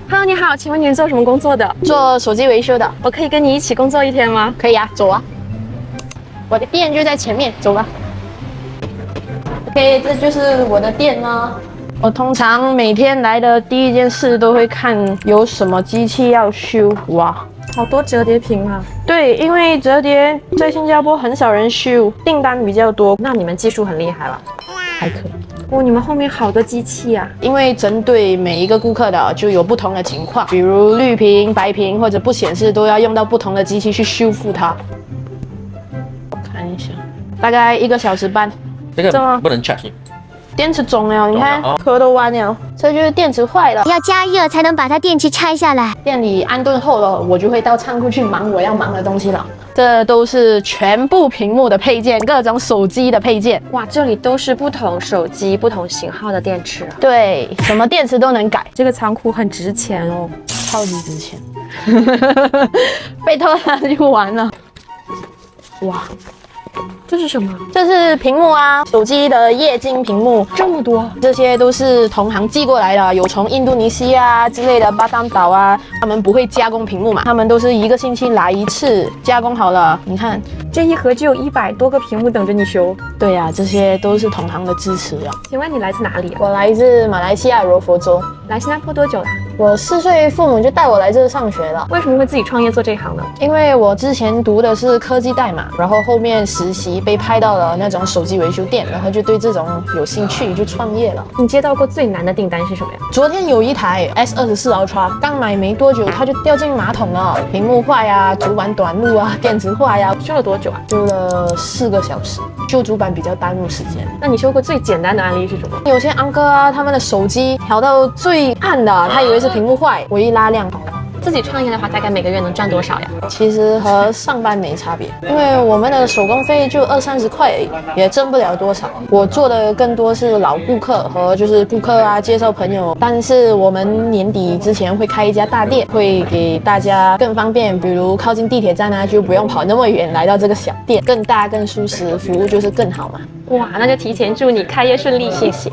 Hello，你好，请问你是做什么工作的？做手机维修的。我可以跟你一起工作一天吗？可以啊，走啊。我的店就在前面，走吧。OK， 这就是我的店啦。我通常每天来的第一件事都会看有什么机器要修。哇，好多折叠屏啊！对，因为折叠在新加坡很少人修，订单比较多。那你们技术很厉害了。还可以。哦，你们后面好多机器啊！因为针对每一个顾客的就有不同的情况，比如绿屏、白屏或者不显示，都要用到不同的机器去修复它。我看一下，大概1个小时半。这个这么不能 charge。电池肿了，你看肿了哦壳都弯了，这就是电池坏了。要加热才能把它电池拆下来。店里安顿后了，我就会到仓库去忙我要忙的东西了。这都是全部屏幕的配件，各种手机的配件。哇，这里都是不同手机、不同型号的电池啊！对，什么电池都能改，这个仓库很值钱哦。超级值钱。被偷了就完了。哇，这是什么？这是屏幕啊，手机的液晶屏幕，这么多？这些都是同行寄过来的，有从印度尼西亚之类的巴淡岛啊，他们不会加工屏幕嘛，他们都是1个星期来一次，加工好了，你看，这一盒就有100多个屏幕等着你修。对呀、这些都是同行的支持啊。请问你来自哪里啊？我来自马来西亚柔佛州，来新加坡多久了？我4岁父母就带我来这上学了。为什么会自己创业做这一行呢？因为我之前读的是科技代码，然后后面实习被派到了那种手机维修店，然后就对这种有兴趣，就创业了。你接到过最难的订单是什么呀？昨天有一台 S24 Ultra， 刚买没多久它就掉进马桶了，屏幕坏啊，主板短路啊，电池坏啊，修了多久啊？修了4个小时，修主板比较耽误时间。那你修过最简单的案例是什么？有些安哥啊，他们的手机调到最暗的，他以为是屏幕坏，我一拉亮好了。自己创业的话，大概每个月能赚多少呀？其实和上班没差别，因为我们的手工费就20-30块而已，也挣不了多少。我做的更多是老顾客和就是顾客啊介绍朋友，但是我们年底之前会开一家大店，会给大家更方便，比如靠近地铁站啊，就不用跑那么远来到这个小店，更大更舒适，服务就是更好嘛。哇，那就提前祝你开业顺利，谢谢。